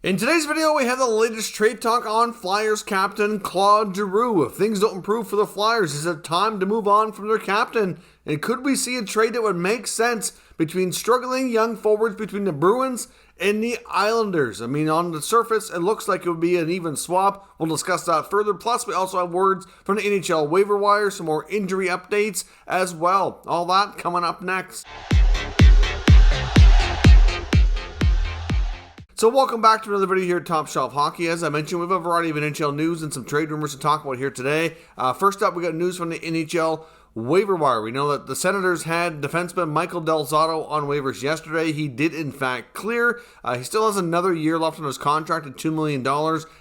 In today's video, we have the latest trade talk on Flyers captain Claude Giroux. If things don't improve for the Flyers, is it time to move on from their captain? And could we see a trade that would make sense between struggling young forwards between the Bruins and the Islanders? I mean, on the surface, it looks like it would be an even swap. We'll discuss that further. Plus, we also have words from the NHL waiver wire, some more injury updates as well. All that coming up next. So welcome back to another video here at Top Shelf Hockey. As I mentioned, we have a variety of NHL news and some trade rumors to talk about here today. First up, we got news from the NHL waiver wire. We know that the Senators had defenseman Michael Del Zotto on waivers yesterday. He did, in fact, clear. He still has another year left on his contract at $2 million.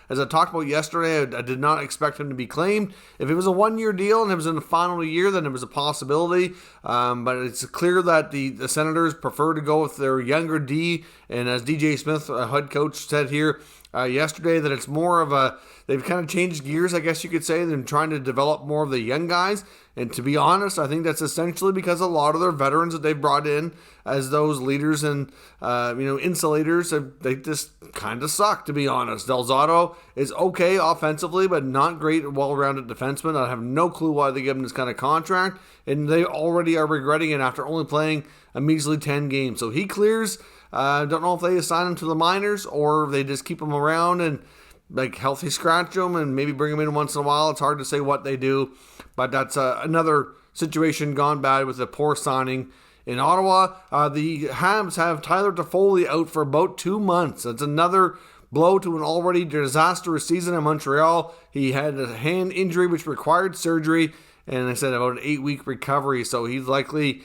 As I talked about yesterday, I did not expect him to be claimed. If it was a one-year deal and it was in the final year, then it was a possibility. But it's clear that the Senators prefer to go with their younger D. And as DJ Smith, head coach, said here yesterday, that it's more of a, they've kind of changed gears, I guess you could say, than trying to develop more of the young guys. And to be honest, I think that's essentially because a lot of their veterans that they've brought in as those leaders and insulators, they just kind of suck, to be honest. Del Zotto is okay offensively, but not great, well-rounded defenseman. I have no clue why they give him this kind of contract, and they already are regretting it after only playing a measly 10 games. So he clears. Don't know if they assign him to the minors or if they just keep him around and like healthy scratch him and maybe bring him in once in a while. It's hard to say what they do, but that's another situation gone bad with a poor signing in Ottawa. The Habs have Tyler Toffoli out for about 2 months. That's another blow to an already disastrous season in Montreal. He had a hand injury which required surgery, and I said about an 8-week recovery, so he's likely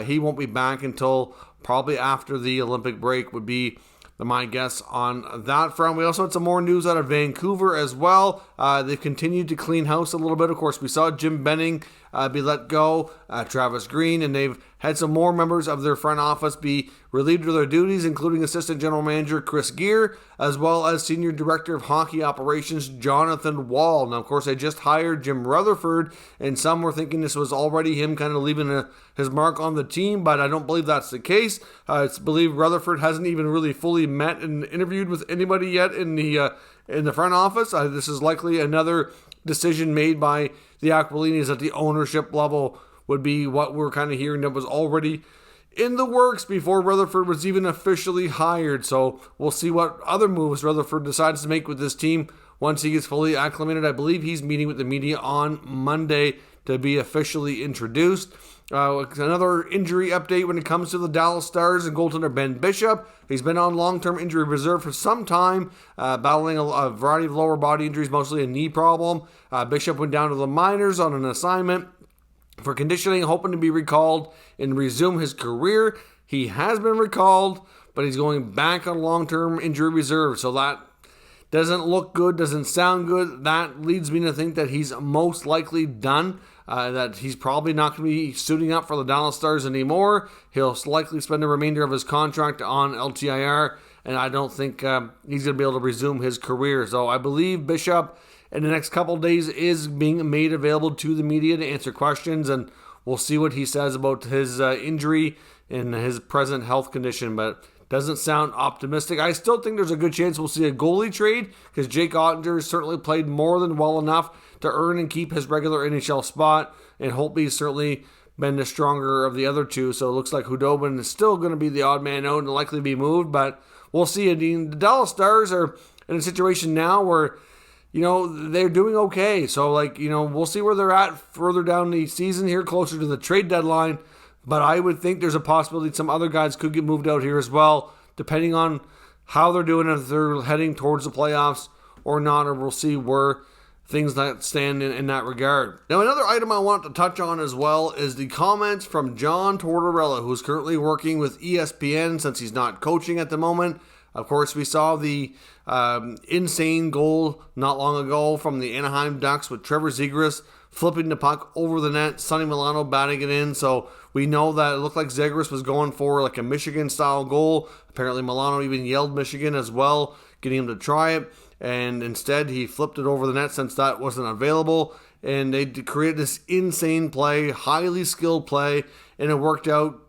he won't be back until probably after the Olympic break would be my guess on that front. We also had some more news out of Vancouver as well. They've continued to clean house a little bit. Of course, we saw Jim Benning be let go, Travis Green, and they've had some more members of their front office be relieved of their duties, including Assistant General Manager Chris Gear, as well as Senior Director of Hockey Operations Jonathan Wall. Now, of course, they just hired Jim Rutherford, and some were thinking this was already him kind of leaving his mark on the team, but I don't believe that's the case. I believe Rutherford hasn't even really fully met and interviewed with anybody yet in the front office. This is likely another decision made by the Aquilinis at the ownership level would be what we're kind of hearing that was already in the works before Rutherford was even officially hired. So we'll see what other moves Rutherford decides to make with this team once he gets fully acclimated. I believe he's meeting with the media on Monday to be officially introduced. Another injury update when it comes to the Dallas Stars and goaltender Ben Bishop. He's been on long-term injury reserve for some time, battling a variety of lower body injuries, mostly a knee problem. Bishop went down to the minors on an assignment for conditioning, hoping to be recalled and resume his career. He has been recalled, but he's going back on long-term injury reserve, so that doesn't look good, doesn't sound good. That leads me to think that he's most likely done, that he's probably not going to be suiting up for the Dallas Stars anymore. He'll likely spend the remainder of his contract on LTIR, and I don't think he's going to be able to resume his career. So I believe Bishop in the next couple of days is being made available to the media to answer questions, and we'll see what he says about his injury and his present health condition, but doesn't sound optimistic. I still think there's a good chance we'll see a goalie trade because Jake Ottinger has certainly played more than well enough to earn and keep his regular NHL spot, and Holtby's certainly been the stronger of the other two, so it looks like Hudobin is still going to be the odd man out and likely be moved, but we'll see. The Dallas Stars are in a situation now where they're doing okay. So, we'll see where they're at further down the season here, closer to the trade deadline. But I would think there's a possibility some other guys could get moved out here as well, depending on how they're doing, if they're heading towards the playoffs or not, or we'll see where things that stand in that regard. Now, another item I want to touch on as well is the comments from John Tortorella, who's currently working with ESPN since he's not coaching at the moment. Of course, we saw the insane goal not long ago from the Anaheim Ducks with Trevor Zegras flipping the puck over the net, Sonny Milano batting it in. So we know that it looked like Zegras was going for like a Michigan-style goal. Apparently Milano even yelled Michigan as well, getting him to try it. And instead, he flipped it over the net since that wasn't available. And they created this insane play, highly skilled play, and it worked out.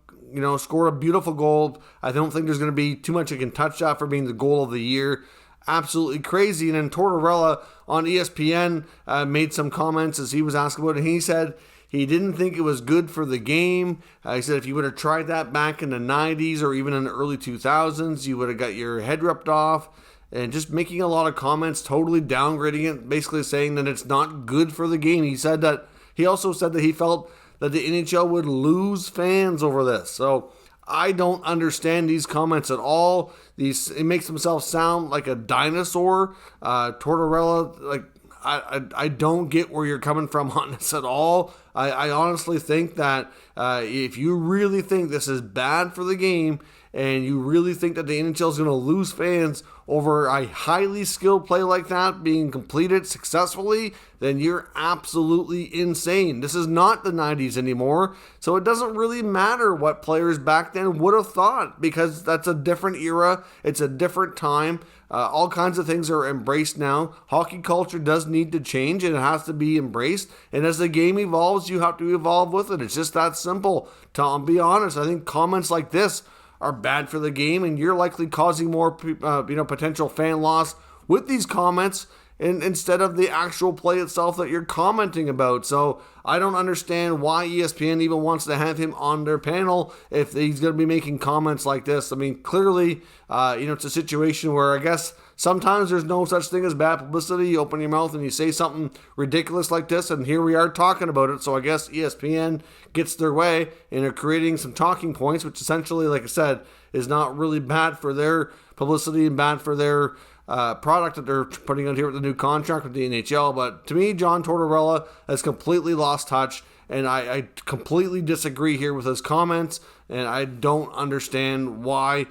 Scored a beautiful goal. I don't think there's going to be too much you can touch that for being the goal of the year. absolutely crazy. And then Tortorella on ESPN made some comments as he was asked about it, and he said he didn't think it was good for the game. He said if you would have tried that back in the 90s or even in the early 2000s, you would have got your head ripped off. And just making a lot of comments, totally downgrading it, basically saying that it's not good for the game. He also said that he felt that the NHL would lose fans over this. So I don't understand these comments at all. It makes himself sound like a dinosaur. Tortorella, I don't get where you're coming from on this at all. I honestly think that if you really think this is bad for the game, and you really think that the NHL is going to lose fans over a highly skilled play like that being completed successfully, then you're absolutely insane. This is not the 90s anymore, so it doesn't really matter what players back then would have thought, because that's a different era, it's a different time. All kinds of things are embraced now. Hockey culture does need to change, and it has to be embraced, and as the game evolves, you have to evolve with it. It's just that simple. To be honest, I think comments like this are bad for the game, and you're likely causing more potential fan loss with these comments instead of the actual play itself that you're commenting about. So I don't understand why ESPN even wants to have him on their panel if he's going to be making comments like this. I mean, clearly, it's a situation where I guess sometimes there's no such thing as bad publicity. You open your mouth and you say something ridiculous like this, and here we are talking about it. So I guess ESPN gets their way and are creating some talking points, which essentially, like I said, is not really bad for their publicity and bad for their product that they're putting out here with the new contract with the NHL. But to me, John Tortorella has completely lost touch, and I completely disagree here with his comments, and I don't understand why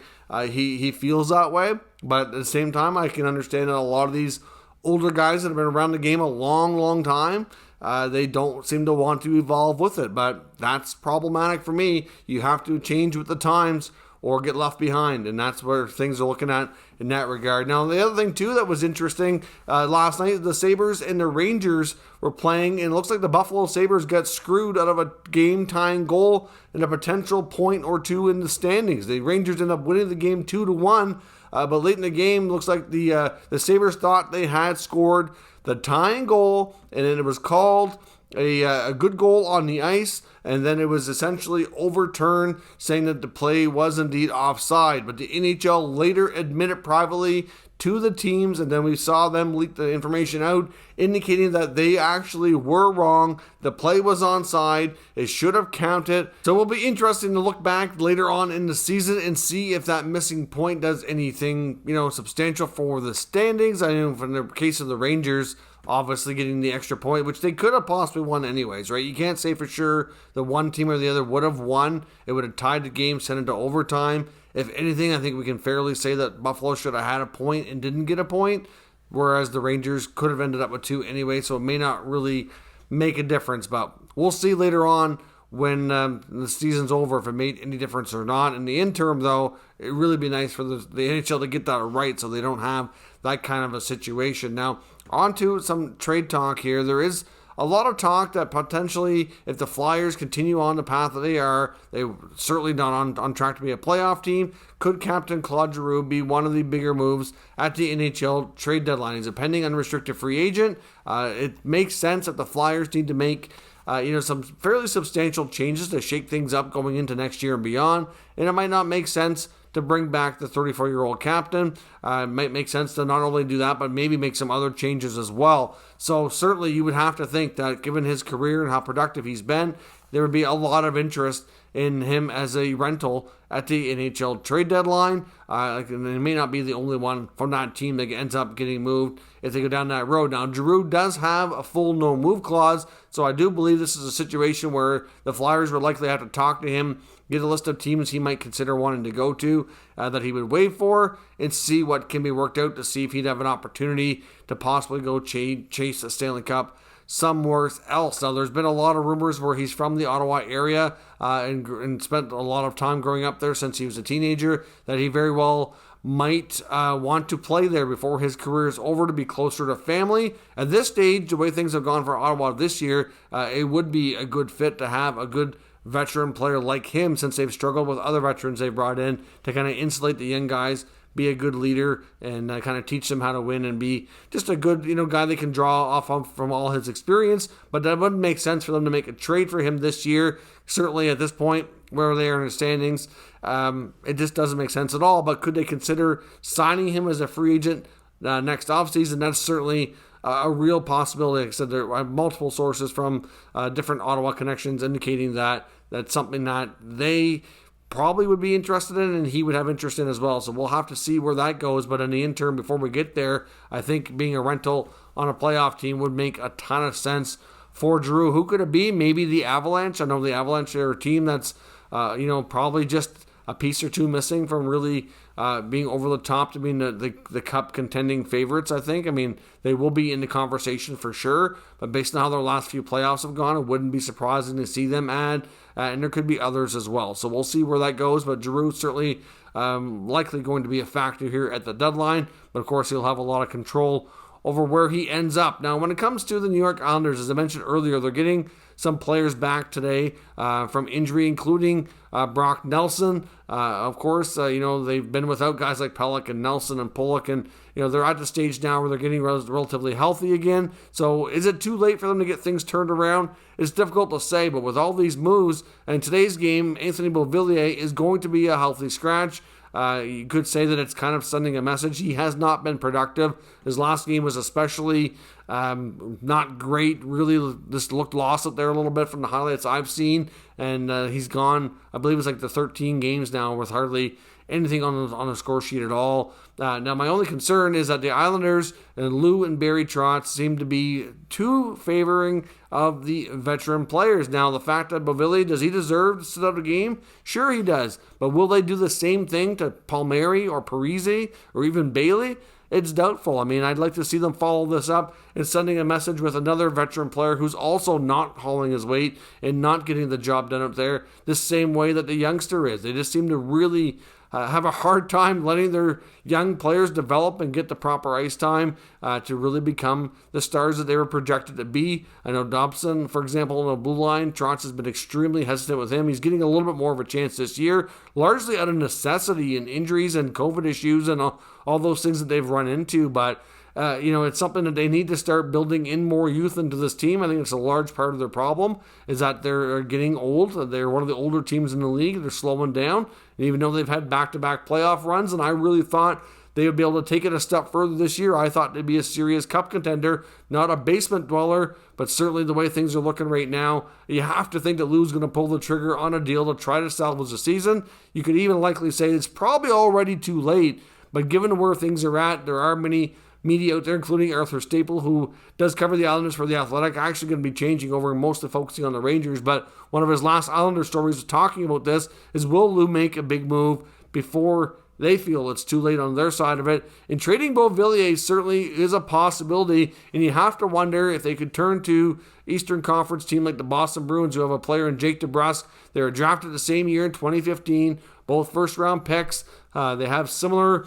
he feels that way. But at the same time, I can understand that a lot of these older guys that have been around the game a long, long time, they don't seem to want to evolve with it. But that's problematic for me. You have to change with the times or get left behind, and that's where things are looking at in that regard. Now, the other thing, too, that was interesting, last night, the Sabres and the Rangers were playing, and it looks like the Buffalo Sabres got screwed out of a game-tying goal and a potential point or two in the standings. The Rangers ended up winning the game 2-1, but late in the game, looks like the Sabres thought they had scored the tying goal, and then it was called a good goal on the ice, and then it was essentially overturned, saying that the play was indeed offside. But the NHL later admitted privately to the teams, and then we saw them leak the information out, indicating that they actually were wrong. The play was onside. It should have counted. So it will be interesting to look back later on in the season and see if that missing point does anything, substantial for the standings. I know from the case of the Rangers, obviously getting the extra point, which they could have possibly won anyways, right? You can't say for sure the one team or the other would have won. It would have tied the game, sent it to overtime. If anything, I think we can fairly say that Buffalo should have had a point and didn't get a point, whereas the Rangers could have ended up with two anyway, so it may not really make a difference. But we'll see later on when the season's over if it made any difference or not. In the interim, though, it'd really be nice for the NHL to get that right so they don't have that kind of a situation. Now, on to some trade talk here. There is a lot of talk that potentially, if the Flyers continue on the path that they're certainly not on track to be a playoff team. Could Captain Claude Giroux be one of the bigger moves at the NHL trade deadline? He's a pending unrestricted free agent. It makes sense that the Flyers need to make some fairly substantial changes to shake things up going into next year and beyond. And it might not make sense to bring back the 34-year-old captain. It might make sense to not only do that, but maybe make some other changes as well. So certainly you would have to think that given his career and how productive he's been, there would be a lot of interest in him as a rental at the NHL trade deadline. And it may not be the only one from that team that ends up getting moved if they go down that road. Now, Giroux does have a full no-move clause, so I do believe this is a situation where the Flyers would likely have to talk to him, get a list of teams he might consider wanting to go to that he would waive for, and see what can be worked out to see if he'd have an opportunity to possibly go chase a Stanley Cup somewhere else. Now, there's been a lot of rumors where he's from the Ottawa area and spent a lot of time growing up there since he was a teenager, that he very well might want to play there before his career is over to be closer to family. At this stage, the way things have gone for Ottawa this year, it would be a good fit to have a good veteran player like him, since they've struggled with other veterans they've brought in to kind of insulate the young guys be a good leader and kind of teach them how to win and be just a good, guy they can draw off of from all his experience. But that wouldn't make sense for them to make a trade for him this year. Certainly at this point, where they are in the standings, it just doesn't make sense at all. But could they consider signing him as a free agent next offseason? That's certainly a real possibility. Like I said, there are multiple sources from different Ottawa connections indicating that that's something that they probably would be interested in and he would have interest in as well. So we'll have to see where that goes. But in the interim, before we get there, I think being a rental on a playoff team would make a ton of sense for Giroux. Who could it be? Maybe the Avalanche. I know the Avalanche are a team that's, probably just a piece or two missing from really being over the top to being the cup contending favorites, I think. I mean, they will be in the conversation for sure, but based on how their last few playoffs have gone, it wouldn't be surprising to see them add, and there could be others as well. So we'll see where that goes, but Giroux certainly likely going to be a factor here at the deadline, but of course he'll have a lot of control over where he ends up. Now, when it comes to the New York Islanders, as I mentioned earlier, they're getting some players back today from injury, including Brock Nelson. Of course, they've been without guys like Pelech and Nelson and Pollock, and they're at the stage now where they're getting relatively healthy again. So is it too late for them to get things turned around? It's difficult to say, but with all these moves, and today's game, Anthony Beauvillier is going to be a healthy scratch. You could say that it's kind of sending a message. He has not been productive. His last game was especially not great. Really just looked lost up there a little bit from the highlights I've seen. And he's gone, I believe it's like the 13 games now with hardly anything on the score sheet at all. Now, my only concern is that the Islanders and Lou and Barry Trotz seem to be too favoring of the veteran players. Now, the fact that Beauvillier, does he deserve to sit out a game? Sure he does. But will they do the same thing to Palmieri or Parise or even Bailey? It's doubtful. I mean, I'd like to see them follow this up and sending a message with another veteran player who's also not hauling his weight and not getting the job done up there the same way that the youngster is. They just seem to really have a hard time letting their young players develop and get the proper ice time to really become the stars that they were projected to be. I know Dobson, for example, on the blue line, Trotz has been extremely hesitant with him. He's getting a little bit more of a chance this year, largely out of necessity and injuries and COVID issues and all those things that they've run into. But it's something that they need to start building in more youth into this team. I think it's a large part of their problem is that they're getting old. They're one of the older teams in the league. They're slowing down. And even though they've had back-to-back playoff runs, and I really thought they would be able to take it a step further this year. I thought they'd be a serious cup contender, not a basement dweller, but certainly the way things are looking right now, you have to think that Lou's going to pull the trigger on a deal to try to salvage the season. You could even likely say it's probably already too late, but given where things are at, there are many media out there, including Arthur Staple, who does cover the Islanders for The Athletic, actually going to be changing over and mostly focusing on the Rangers. But one of his last Islander stories talking about this is, will Lou make a big move before they feel it's too late on their side of it? And trading Beauvillier certainly is a possibility, and you have to wonder if they could turn to Eastern Conference team like the Boston Bruins, who have a player in Jake DeBrusk. They were drafted the same year in 2015, both first-round picks. They have similar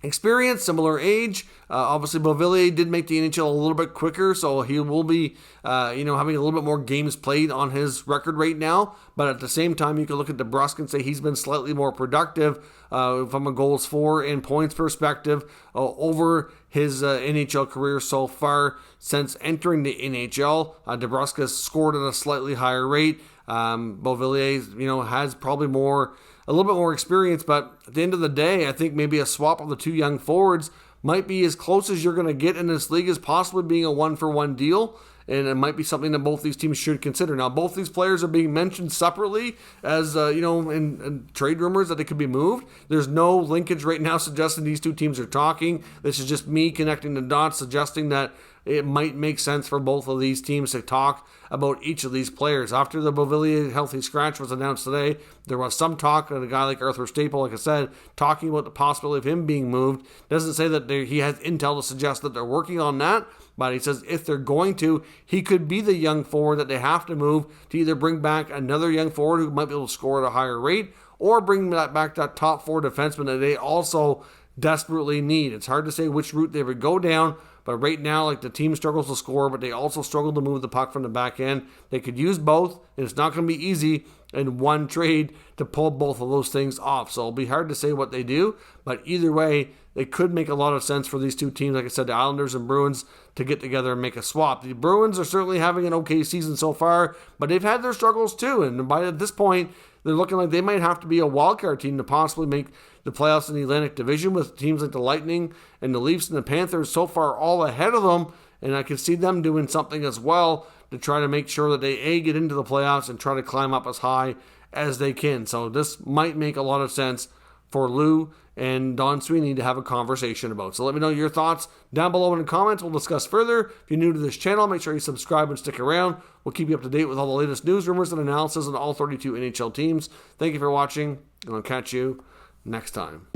experience, similar age. Obviously, Beauvillier did make the NHL a little bit quicker, so he will be, having a little bit more games played on his record right now. But at the same time, you can look at DeBrusk and say he's been slightly more productive from a goals for and points perspective over his NHL career so far since entering the NHL. DeBrusk has scored at a slightly higher rate. Beauvillier, has probably a little bit more experience, but at the end of the day, I think maybe a swap of the two young forwards might be as close as you're going to get in this league as possibly being a one-for-one deal, and it might be something that both these teams should consider. Now, both these players are being mentioned separately as, in trade rumors that they could be moved. There's no linkage right now suggesting these two teams are talking. This is just me connecting the dots, suggesting that it might make sense for both of these teams to talk about each of these players. After the Beauvillier healthy scratch was announced today, there was some talk of a guy like Arthur Staple, like I said, talking about the possibility of him being moved. Doesn't say that he has intel to suggest that they're working on that, but he says if they're going to, he could be the young forward that they have to move to either bring back another young forward who might be able to score at a higher rate, or bring back that top four defenseman that they also desperately need. It's hard to say which route they would go down, But right now, like, the team struggles to score, but they also struggle to move the puck from the back end. They could use both, and it's not going to be easy in one trade to pull both of those things off. So it'll be hard to say what they do, but either way, it could make a lot of sense for these two teams, like I said, the Islanders and Bruins, to get together and make a swap. The Bruins are certainly having an okay season so far, but they've had their struggles too, and by this point, they're looking like they might have to be a wildcard team to possibly make the playoffs in the Atlantic Division, with teams like the Lightning and the Leafs and the Panthers so far all ahead of them, and I can see them doing something as well to try to make sure that they, get into the playoffs and try to climb up as high as they can. So this might make a lot of sense for Lou and Don Sweeney to have a conversation about. So let me know your thoughts down below in the comments. We'll discuss further. If you're new to this channel, make sure you subscribe and stick around. We'll keep you up to date with all the latest news, rumors, and analysis on all 32 NHL teams. Thank you for watching, and I'll catch you next time.